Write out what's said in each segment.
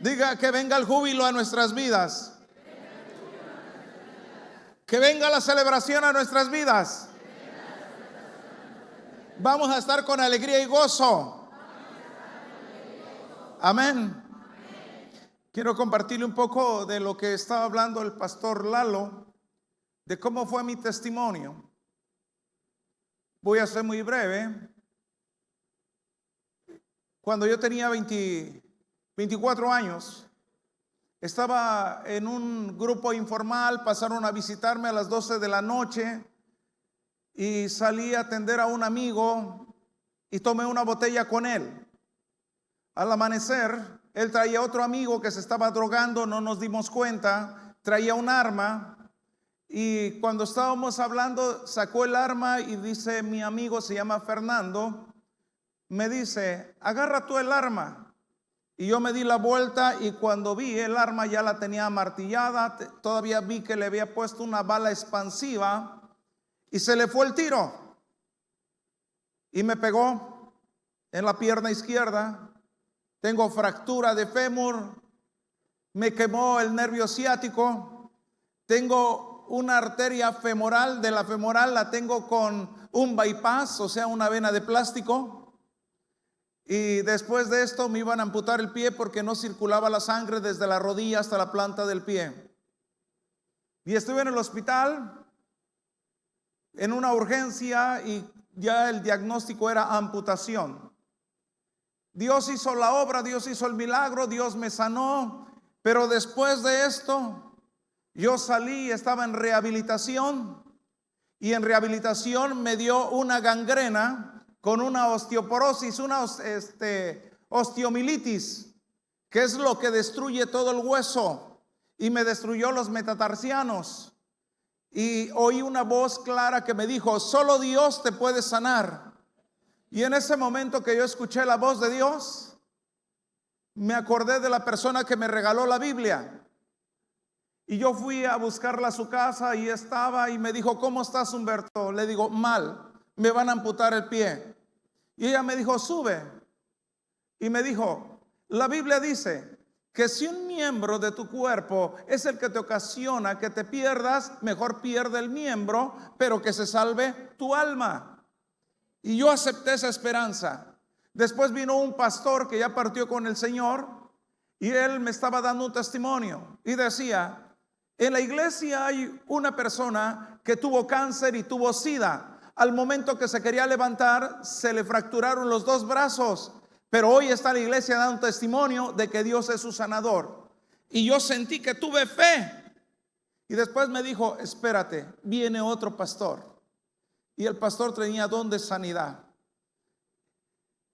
Diga que venga el júbilo a nuestras vidas. Que venga la celebración a nuestras vidas. Vamos a estar con alegría y gozo. Amén. Quiero compartirle un poco de lo que estaba hablando el pastor Lalo, de cómo fue mi testimonio. Voy a ser muy breve. Cuando yo tenía 24 años, estaba en un grupo informal, pasaron a visitarme a las 12 de la noche y salí a atender a un amigo y tomé una botella con él. Al amanecer, él traía otro amigo que se estaba drogando, no nos dimos cuenta, traía un arma y cuando estábamos hablando sacó el arma y dice, mi amigo se llama Fernando, me dice, agarra tú el arma. Y yo me di la vuelta y cuando vi el arma ya la tenía amartillada, todavía vi que le había puesto una bala expansiva y se le fue el tiro y me pegó en la pierna izquierda. Tengo fractura de fémur, me quemó el nervio ciático, tengo una arteria femoral, de la femoral la tengo con un bypass, o sea, una vena de plástico. Y después de esto me iban a amputar el pie porque no circulaba la sangre desde la rodilla hasta la planta del pie. Y estuve en el hospital en una urgencia y ya el diagnóstico era amputación. Dios hizo la obra, Dios hizo el milagro, Dios me sanó, pero después de esto yo salí, estaba en rehabilitación y en rehabilitación me dio una gangrena con una osteoporosis, una osteomilitis, que es lo que destruye todo el hueso, y me destruyó los metatarsianos. Y oí una voz clara que me dijo, solo Dios te puede sanar. Y en ese momento que yo escuché la voz de Dios, me acordé de la persona que me regaló la Biblia. Y yo fui a buscarla a su casa y estaba y me dijo, ¿cómo estás, Humberto? Le digo, mal, me van a amputar el pie. Y ella me dijo, sube. Y me dijo, la Biblia dice que si un miembro de tu cuerpo es el que te ocasiona que te pierdas, mejor pierde el miembro, pero que se salve tu alma. Y yo acepté esa esperanza. Después vino un pastor que ya partió con el Señor y él me estaba dando un testimonio y decía, en la iglesia hay una persona que tuvo cáncer y tuvo SIDA. Al momento que se quería levantar, se le fracturaron los dos brazos. Pero hoy está la iglesia dando testimonio de que Dios es su sanador. Y yo sentí que tuve fe. Y después me dijo, espérate, viene otro pastor. Y el pastor tenía don de sanidad.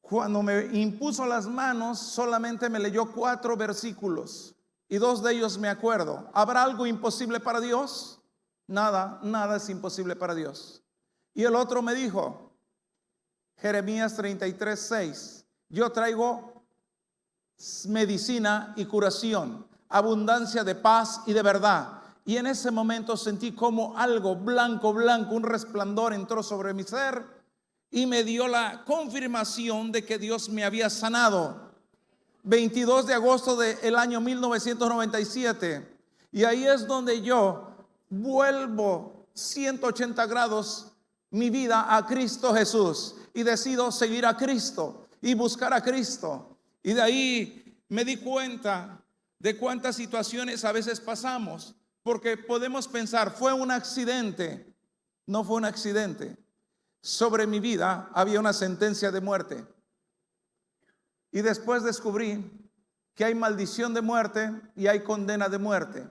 Cuando me impuso las manos, solamente me leyó 4 versículos. Y 2 de ellos me acuerdo. ¿Habrá algo imposible para Dios? Nada, nada es imposible para Dios. Y el otro me dijo, Jeremías 33:6, yo traigo medicina y curación, abundancia de paz y de verdad. Y en ese momento sentí como algo blanco, un resplandor entró sobre mi ser y me dio la confirmación de que Dios me había sanado. 22 de agosto del año 1997. Y ahí es donde yo vuelvo 180 grados mi vida a Cristo Jesús y decido seguir a Cristo y buscar a Cristo. Y de ahí me di cuenta de cuántas situaciones a veces pasamos, porque podemos pensar, fue un accidente. No fue un accidente. Sobre mi vida había una sentencia de muerte. Y después descubrí que hay maldición de muerte y hay condena de muerte.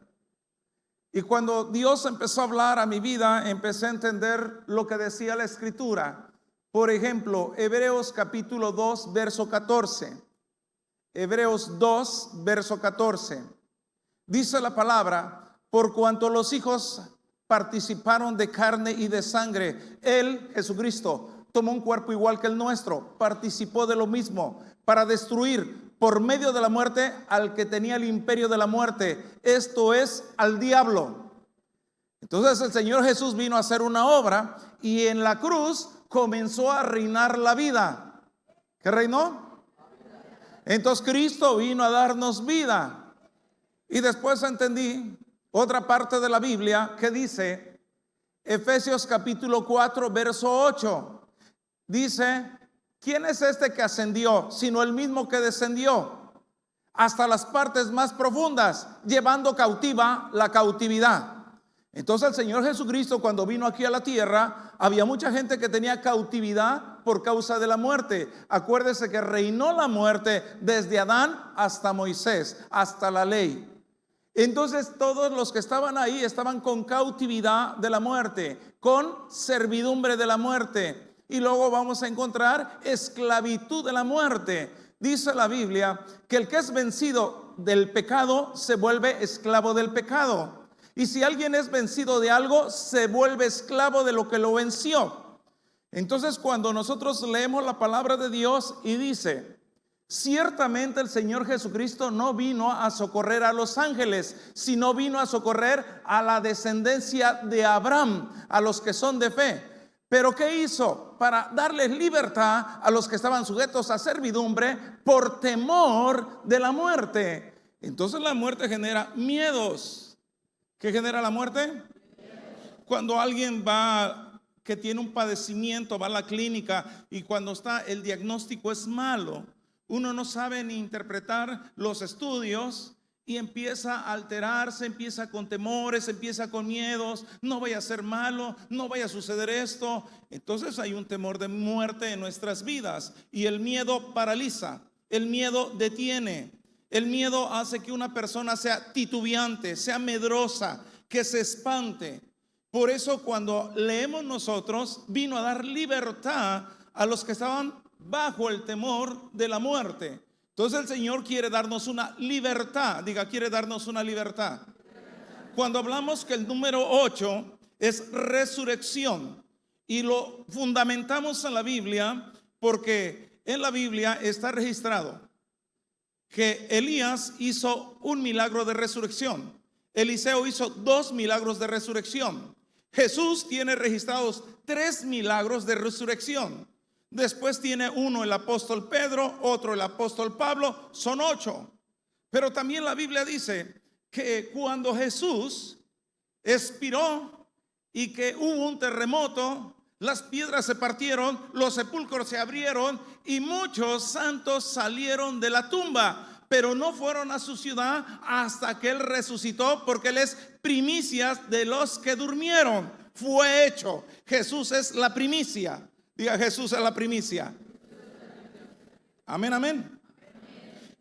Y cuando Dios empezó a hablar a mi vida, empecé a entender lo que decía la Escritura. Por ejemplo, Hebreos capítulo 2, verso 14. Hebreos 2, verso 14. Dice la palabra, por cuanto los hijos participaron de carne y de sangre, Él, Jesucristo, tomó un cuerpo igual que el nuestro, participó de lo mismo, para destruir por medio de la muerte al que tenía el imperio de la muerte, esto es, al diablo. Entonces el Señor Jesús vino a hacer una obra y en la cruz comenzó a reinar la vida. ¿Qué reinó? Entonces Cristo vino a darnos vida. Y después entendí otra parte de la Biblia que dice, Efesios capítulo 4, verso 8. Dice, ¿quién es este que ascendió, sino el mismo que descendió hasta las partes más profundas, llevando cautiva la cautividad? Entonces el Señor Jesucristo, cuando vino aquí a la tierra, había mucha gente que tenía cautividad por causa de la muerte. Acuérdese que reinó la muerte desde Adán hasta Moisés, hasta la ley. Entonces todos los que estaban ahí estaban con cautividad de la muerte, con servidumbre de la muerte. Y luego vamos a encontrar esclavitud de la muerte. Dice la Biblia que el que es vencido del pecado se vuelve esclavo del pecado. Y si alguien es vencido de algo, se vuelve esclavo de lo que lo venció. Entonces, cuando nosotros leemos la palabra de Dios y dice, ciertamente el Señor Jesucristo no vino a socorrer a los ángeles, sino vino a socorrer a la descendencia de Abraham, a los que son de fe. Pero ¿qué hizo? Para darles libertad a los que estaban sujetos a servidumbre por temor de la muerte. Entonces la muerte genera miedos. ¿Qué genera la muerte? Cuando alguien va, que tiene un padecimiento, va a la clínica y cuando está el diagnóstico es malo, uno no sabe ni interpretar los estudios y empieza a alterarse, empieza con temores, empieza con miedos, no vaya a ser malo, no vaya a suceder esto. Entonces hay un temor de muerte en nuestras vidas y el miedo paraliza, el miedo detiene. El miedo hace que una persona sea titubeante, sea medrosa, que se espante. Por eso cuando leemos nosotros, vino a dar libertad a los que estaban bajo el temor de la muerte. Entonces el Señor quiere darnos una libertad. Diga, quiere darnos una libertad. Cuando hablamos que el número 8 es resurrección y lo fundamentamos en la Biblia, porque en la Biblia está registrado que Elías hizo un milagro de resurrección. Eliseo hizo 2 milagros de resurrección. Jesús tiene registrados 3 milagros de resurrección. Después tiene uno el apóstol Pedro, otro el apóstol Pablo, son 8. Pero también la Biblia dice que cuando Jesús expiró y que hubo un terremoto, las piedras se partieron, los sepulcros se abrieron y muchos santos salieron de la tumba, pero no fueron a su ciudad hasta que Él resucitó, porque Él es primicias de los que durmieron. Fue hecho. Jesús es la primicia. Diga, Jesús es la primicia. Amén, amén.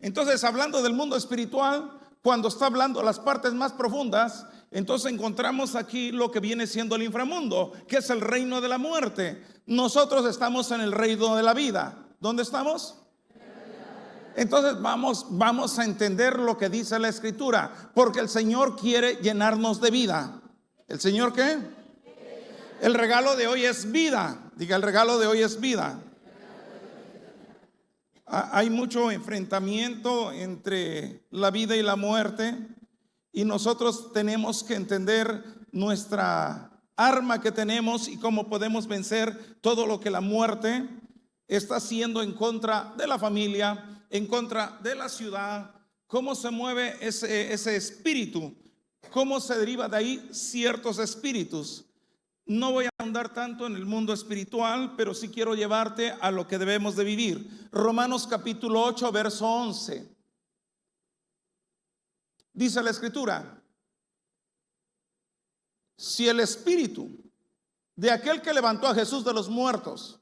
Entonces, hablando del mundo espiritual, cuando está hablando las partes más profundas, entonces encontramos aquí lo que viene siendo el inframundo, que es el reino de la muerte. Nosotros estamos en el reino de la vida. ¿Dónde estamos? Entonces vamos a entender lo que dice la Escritura, porque el Señor quiere llenarnos de vida. ¿El Señor qué? El regalo de hoy es vida. Diga, el regalo de hoy es vida. Hay mucho enfrentamiento entre la vida y la muerte. Y nosotros tenemos que entender nuestra arma que tenemos y cómo podemos vencer todo lo que la muerte está haciendo en contra de la familia, en contra de la ciudad, cómo se mueve ese espíritu, cómo se deriva de ahí ciertos espíritus. No voy a ahondar tanto en el mundo espiritual, pero sí quiero llevarte a lo que debemos de vivir. Romanos capítulo 8, verso 11. Dice la Escritura: si el espíritu de aquel que levantó a Jesús de los muertos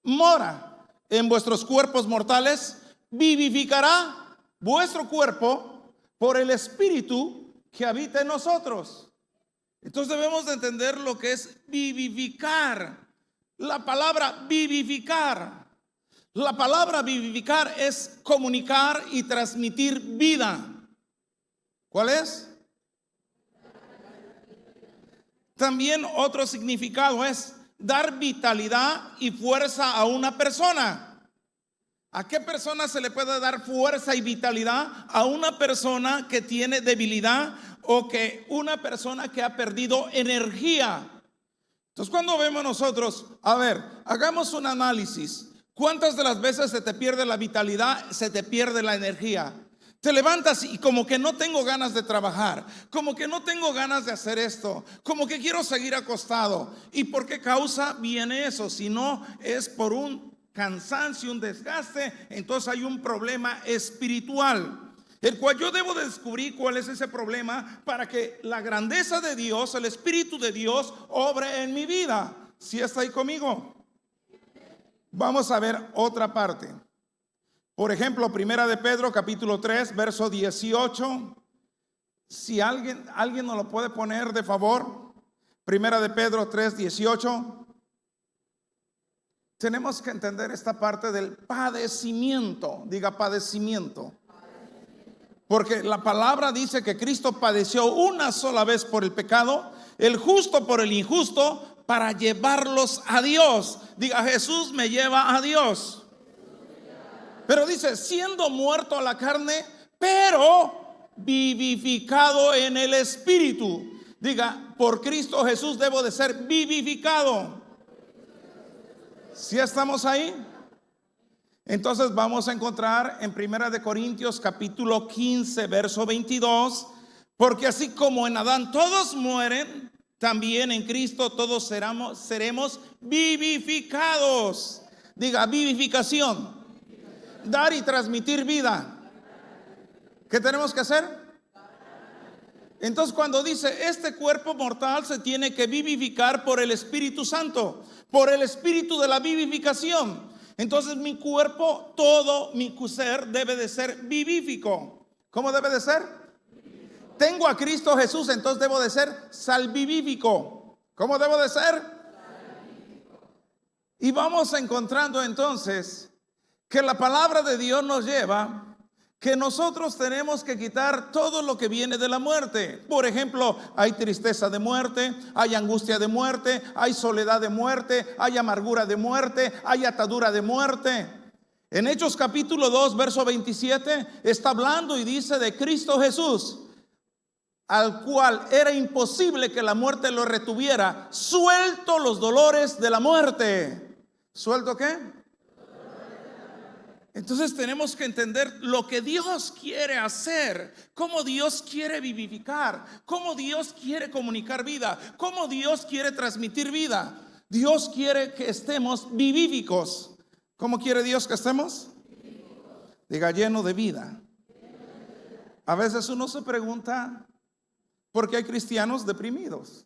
mora en vuestros cuerpos mortales, vivificará vuestro cuerpo por el espíritu que habita en nosotros. Entonces debemos de entender lo que es vivificar. La palabra vivificar. La palabra vivificar es comunicar y transmitir vida. ¿Cuál es? También otro significado es dar vitalidad y fuerza a una persona. ¿A qué persona se le puede dar fuerza y vitalidad? A una persona que tiene debilidad o que una persona que ha perdido energía. Entonces, cuando vemos nosotros, a ver, hagamos un análisis. ¿Cuántas de las veces se te pierde la vitalidad, se te pierde la energía? Te levantas y como que no tengo ganas de trabajar, como que no tengo ganas de hacer esto, como que quiero seguir acostado. ¿Y por qué causa viene eso? Si no es por un cansancio, un desgaste, entonces hay un problema espiritual, el cual yo debo de descubrir cuál es ese problema para que la grandeza de Dios, el Espíritu de Dios, obre en mi vida. ¿Sí está ahí conmigo? Vamos a ver otra parte. Por ejemplo, Primera de Pedro, capítulo 3, verso 18. Si alguien nos lo puede poner de favor. Primera de Pedro 3, 18. Tenemos que entender esta parte del padecimiento. Diga padecimiento. Porque la palabra dice que Cristo padeció una sola vez por el pecado, el justo por el injusto, para llevarlos a Dios. Diga, Jesús me lleva a Dios. Pero dice, siendo muerto a la carne, pero vivificado en el Espíritu. Diga, por Cristo Jesús debo de ser vivificado. ¿Sí estamos ahí? Entonces vamos a encontrar en Primera de Corintios capítulo 15 verso 22, porque así como en Adán todos mueren, también en Cristo todos seremos vivificados. Diga, vivificación. Dar y transmitir vida. ¿Qué tenemos que hacer? Entonces cuando dice este cuerpo mortal se tiene que vivificar por el Espíritu Santo, por el Espíritu de la vivificación. Entonces mi cuerpo, todo mi ser debe de ser vivífico. ¿Cómo debe de ser? Tengo a Cristo Jesús, entonces debo de ser salvivífico. ¿Cómo debo de ser? Y vamos encontrando entonces que la palabra de Dios nos lleva que nosotros tenemos que quitar todo lo que viene de la muerte. Por ejemplo, hay tristeza de muerte, hay angustia de muerte, hay soledad de muerte, hay amargura de muerte, hay atadura de muerte. En Hechos capítulo 2, verso 27, está hablando y dice de Cristo Jesús, al cual era imposible que la muerte lo retuviera, suelto los dolores de la muerte. ¿Suelto qué? Entonces tenemos que entender lo que Dios quiere hacer, cómo Dios quiere vivificar, cómo Dios quiere comunicar vida, cómo Dios quiere transmitir vida. Dios quiere que estemos vivíficos. ¿Cómo quiere Dios que estemos? Diga, lleno de vida. A veces uno se pregunta por qué hay cristianos deprimidos.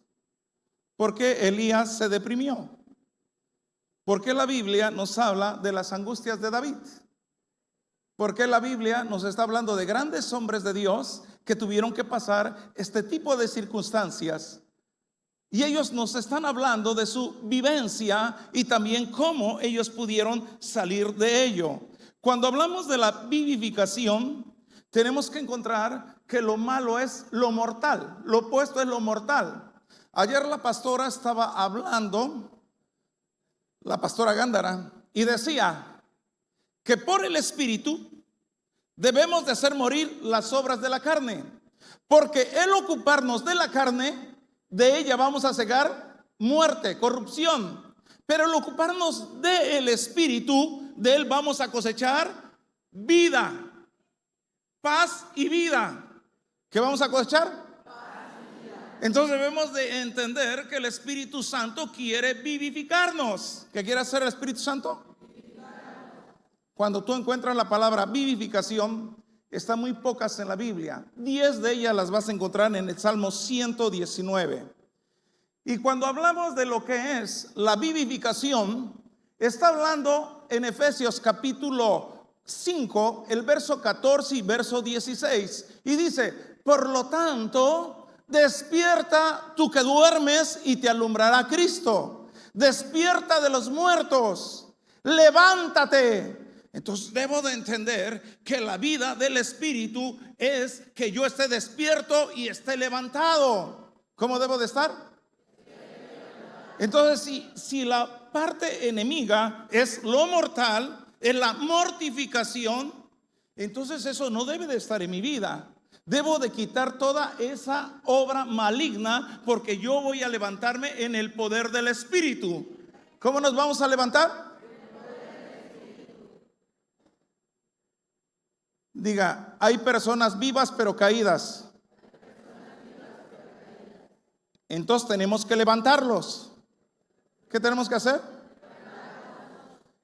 ¿Por qué Elías se deprimió? ¿Por qué la Biblia nos habla de las angustias de David? Porque la Biblia nos está hablando de grandes hombres de Dios que tuvieron que pasar este tipo de circunstancias. Y ellos nos están hablando de su vivencia y también cómo ellos pudieron salir de ello. Cuando hablamos de la vivificación, tenemos que encontrar que lo malo es lo mortal, lo opuesto es lo mortal. Ayer la pastora estaba hablando, la pastora Gándara, y decía que por el Espíritu debemos de hacer morir las obras de la carne, porque el ocuparnos de la carne, de ella vamos a cegar muerte, corrupción, pero el ocuparnos del Espíritu, de él vamos a cosechar vida, paz y vida. ¿Qué vamos a cosechar? Entonces debemos de entender que el Espíritu Santo quiere vivificarnos. ¿Qué quiere hacer el Espíritu Santo? Cuando tú encuentras la palabra vivificación, están muy pocas en la Biblia. 10 de ellas las vas a encontrar en el Salmo 119. Y cuando hablamos de lo que es la vivificación, está hablando en Efesios capítulo 5, el verso 14 y verso 16. Y dice, por lo tanto, despierta tú que duermes y te alumbrará Cristo. Despierta de los muertos, levántate. Entonces debo de entender que la vida del Espíritu es que yo esté despierto y esté levantado. ¿Cómo debo de estar? Entonces si la parte enemiga es lo mortal, es la mortificación, entonces eso no debe de estar en mi vida. Debo de quitar toda esa obra maligna porque yo voy a levantarme en el poder del Espíritu. ¿Cómo nos vamos a levantar? Diga, hay personas vivas pero caídas. Entonces tenemos que levantarlos. ¿Qué tenemos que hacer?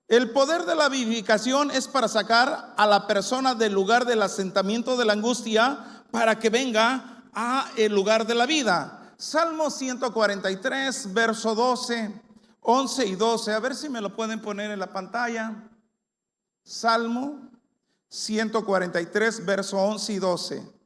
El poder de la vivificación es para sacar a la persona del lugar del asentamiento de la angustia para que venga a el lugar de la vida. Salmo 143, verso 12, 11 y 12. A ver si me lo pueden poner en la pantalla. Salmo 143, verso 11 y 12.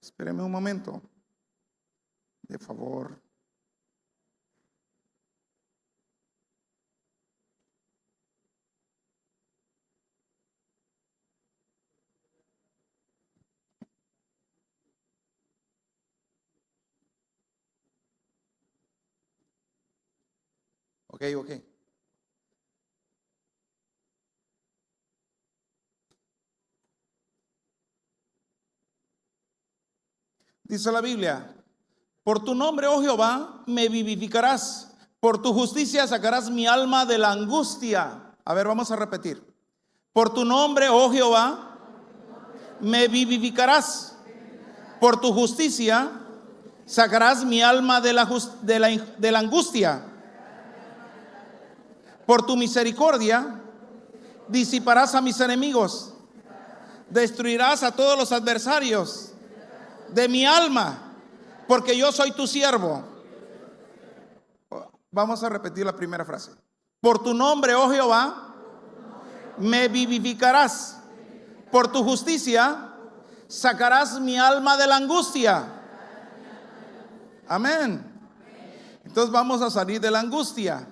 Espéreme un momento, de favor. Ok. Dice la Biblia, por tu nombre, oh Jehová, me vivificarás. Por tu justicia sacarás mi alma de la angustia. A ver, vamos a repetir. Por tu nombre, oh Jehová, me vivificarás. Por tu justicia sacarás mi alma de la angustia. Por tu misericordia disiparás a mis enemigos. Destruirás a todos los adversarios de mi alma, porque yo soy tu siervo. Vamos a repetir la primera frase. Por tu nombre, oh Jehová, me vivificarás. Por tu justicia sacarás mi alma de la angustia. Amén. Entonces vamos a salir de la angustia.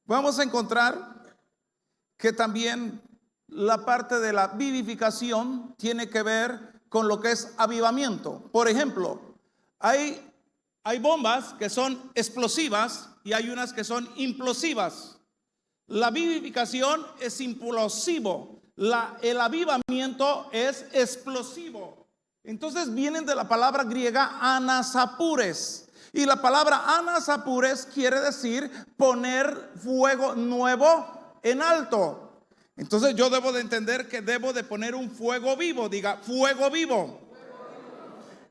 Vamos a encontrar que también la parte de la vivificación tiene que ver con lo que es avivamiento. Por ejemplo, hay bombas que son explosivas y hay unas que son implosivas. La vivificación es implosivo, el avivamiento es explosivo. Entonces vienen de la palabra griega anasapures. Y la palabra anasapures quiere decir poner fuego nuevo en alto. Entonces yo debo de entender que debo de poner un fuego vivo. Diga, fuego vivo.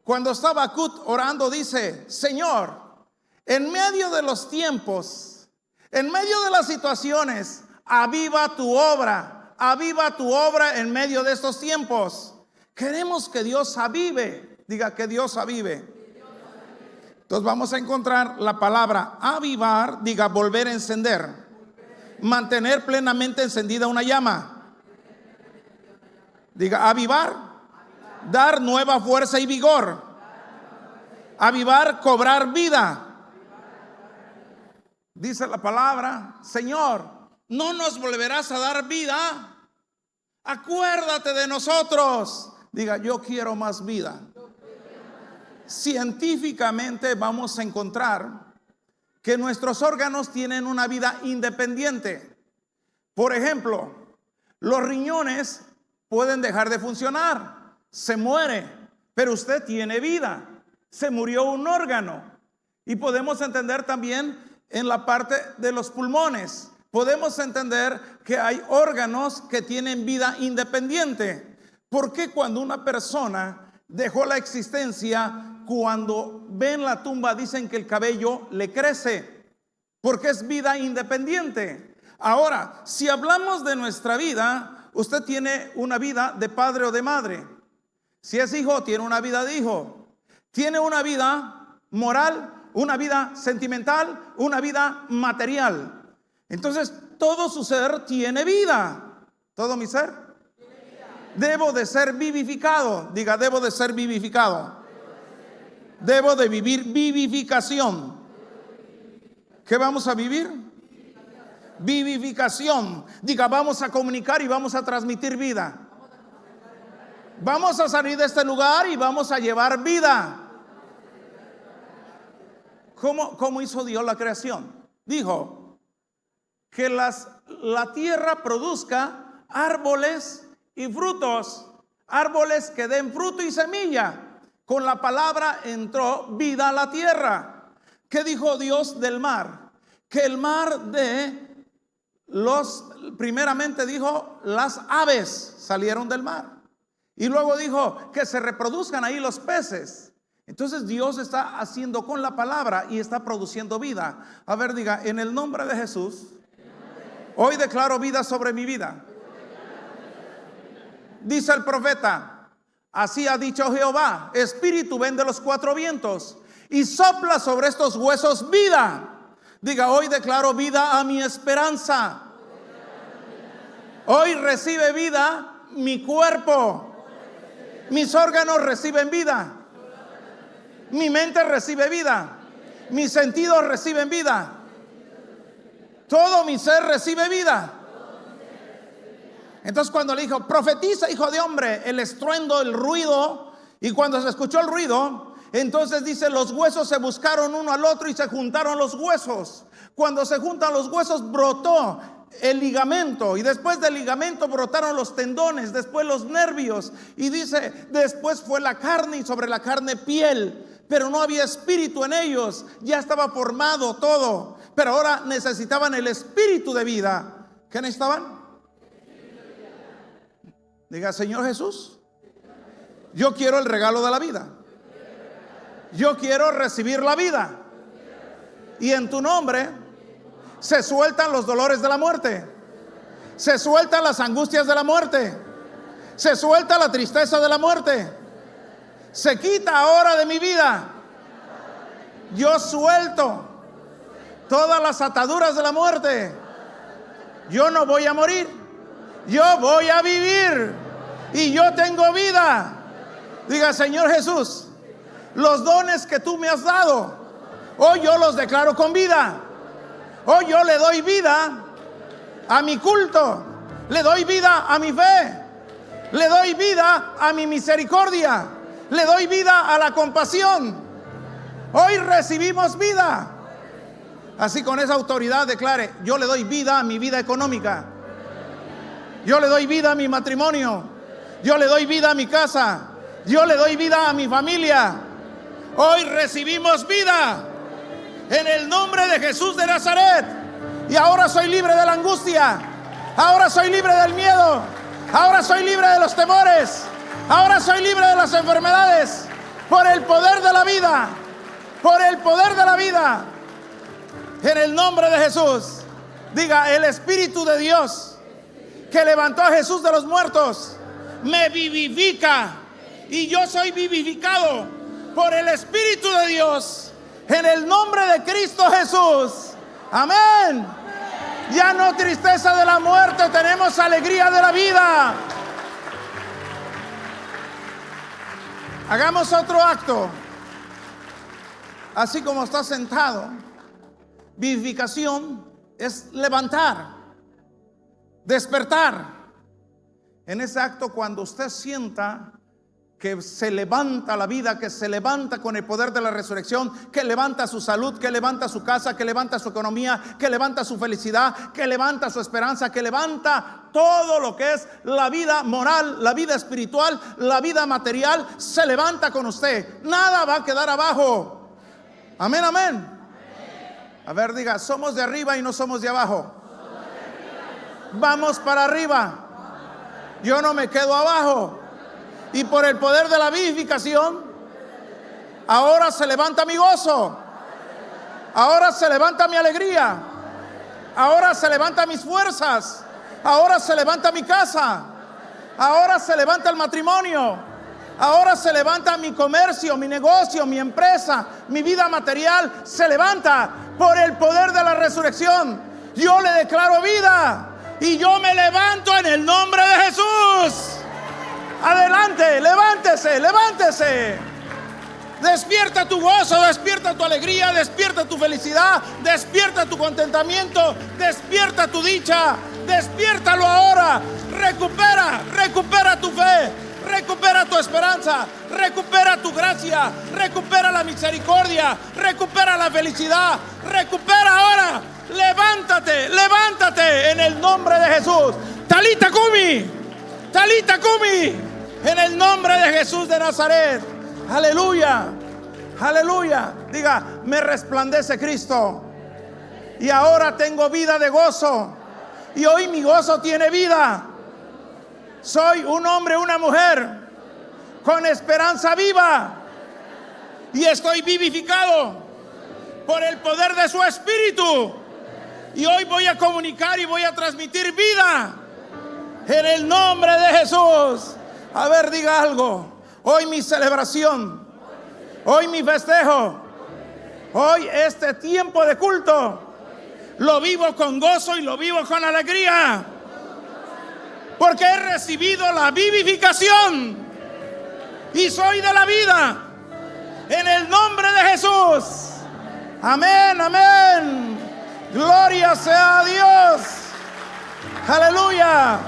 Cuando estaba Habacuc orando dice, Señor, en medio de los tiempos, en medio de las situaciones, aviva tu obra en medio de estos tiempos. Queremos que Dios avive. Diga, que Dios avive. Entonces vamos a encontrar la palabra avivar, diga, volver a encender. Mantener plenamente encendida una llama. Diga, avivar, dar nueva fuerza y vigor. Avivar, cobrar vida. Dice la palabra, Señor, no nos volverás a dar vida. Acuérdate de nosotros. Diga, yo quiero más vida. Científicamente vamos a encontrar que nuestros órganos tienen una vida independiente. Por ejemplo, los riñones pueden dejar de funcionar, se muere, pero usted tiene vida. Se murió un órgano. Y podemos entender también en la parte de los pulmones. Podemos entender que hay órganos que tienen vida independiente. ¿Por qué cuando una persona dejó la existencia, cuando ven la tumba dicen que el cabello le crece? Porque es vida independiente. Ahora, si hablamos de nuestra vida, usted tiene una vida de padre o de madre. Si es hijo, tiene una vida de hijo. Tiene una vida moral, una vida sentimental, una vida material. Entonces, todo su ser tiene vida. Todo mi ser. Debo de ser vivificado. Diga, debo de ser vivificado. Debo de vivir vivificación. ¿Qué vamos a vivir? Vivificación. Diga, vamos a comunicar y vamos a transmitir vida. Vamos a salir de este lugar y vamos a llevar vida. ¿Cómo hizo Dios la creación? Dijo que la tierra produzca árboles y frutos, árboles que den fruto y semilla. Con la palabra entró vida a la tierra. ¿Qué dijo Dios del mar? Que el mar primeramente dijo, las aves salieron del mar. Y luego dijo que se reproduzcan ahí los peces. Entonces Dios está haciendo con la palabra y está produciendo vida. A ver, diga, en el nombre de Jesús, hoy declaro vida sobre mi vida. Dice el profeta, así ha dicho Jehová, Espíritu ven de los cuatro vientos y sopla sobre estos huesos vida. Diga, hoy declaro vida a mi esperanza. Hoy recibe vida mi cuerpo. Mis órganos reciben vida. Mi mente recibe vida. Mis sentidos reciben vida. Todo mi ser recibe vida. Entonces cuando le dijo, profetiza, hijo de hombre, el estruendo, el ruido, y cuando se escuchó el ruido, entonces dice, los huesos se buscaron uno al otro y se juntaron los huesos. Cuando se juntan los huesos, brotó el ligamento, y después del ligamento brotaron los tendones, después los nervios, y dice, después fue la carne, y sobre la carne piel, pero no había espíritu en ellos. Ya estaba formado todo, pero ahora necesitaban el espíritu de vida. ¿Qué necesitaban? Diga, Señor Jesús, yo quiero el regalo de la vida. Yo quiero recibir la vida. Y en tu nombre se sueltan los dolores de la muerte. Se sueltan las angustias de la muerte. Se suelta la tristeza de la muerte. Se quita ahora de mi vida. Yo suelto todas las ataduras de la muerte. Yo no voy a morir. Yo voy a vivir. Y yo tengo vida. Diga, Señor Jesús, los dones que tú me has dado, hoy yo los declaro con vida. Hoy yo le doy vida a mi culto. Le doy vida a mi fe. Le doy vida a mi misericordia. Le doy vida a la compasión. Hoy recibimos vida. Así, con esa autoridad declare, yo le doy vida a mi vida económica. Yo le doy vida a mi matrimonio. Yo le doy vida a mi casa. Yo le doy vida a mi familia. Hoy recibimos vida en el nombre de Jesús de Nazaret. Y ahora soy libre de la angustia. Ahora soy libre del miedo. Ahora soy libre de los temores. Ahora soy libre de las enfermedades. Por el poder de la vida. Por el poder de la vida. En el nombre de Jesús. Diga, el Espíritu de Dios que levantó a Jesús de los muertos me vivifica. Y yo soy vivificado por el Espíritu de Dios. En el nombre de Cristo Jesús. Amén. Ya no tristeza de la muerte, tenemos alegría de la vida. Hagamos otro acto. Así como está sentado, vivificación es levantar, despertar. En ese acto, cuando usted sienta que se levanta la vida, que se levanta con el poder de la resurrección, que levanta su salud, que levanta su casa, que levanta su economía, que levanta su felicidad, que levanta su esperanza, que levanta todo lo que es la vida moral, la vida espiritual, la vida material, se levanta con usted. Nada va a quedar abajo. Amén, amén. A ver, diga, somos de arriba y no somos de abajo. Vamos para arriba. Yo no me quedo abajo. Y por el poder de la vivificación, ahora se levanta mi gozo. Ahora se levanta mi alegría. Ahora se levanta mis fuerzas. Ahora se levanta mi casa. Ahora se levanta el matrimonio. Ahora se levanta mi comercio, mi negocio, mi empresa, mi vida material. Se levanta por el poder de la resurrección. Yo le declaro vida. Y yo me levanto en el nombre de Jesús. Adelante, levántese, levántese. Despierta tu gozo, despierta tu alegría, despierta tu felicidad, despierta tu contentamiento, despierta tu dicha, despiértalo ahora. Recupera tu fe, recupera esperanza, recupera tu gracia, recupera la misericordia, recupera la felicidad, recupera ahora. Levántate, levántate en el nombre de Jesús. Talita Kumi, Talita Kumi, en el nombre de Jesús de Nazaret. Aleluya, aleluya. Diga, me resplandece Cristo y ahora tengo vida de gozo, y hoy mi gozo tiene vida. Soy un hombre, una mujer con esperanza viva, y estoy vivificado por el poder de su Espíritu, y hoy voy a comunicar y voy a transmitir vida en el nombre de Jesús. A ver, diga algo. Hoy mi celebración, hoy mi festejo, hoy este tiempo de culto lo vivo con gozo y lo vivo con alegría, porque he recibido la vivificación y soy de la vida en el nombre de Jesús. Amén, amén. Gloria sea a Dios. Aleluya.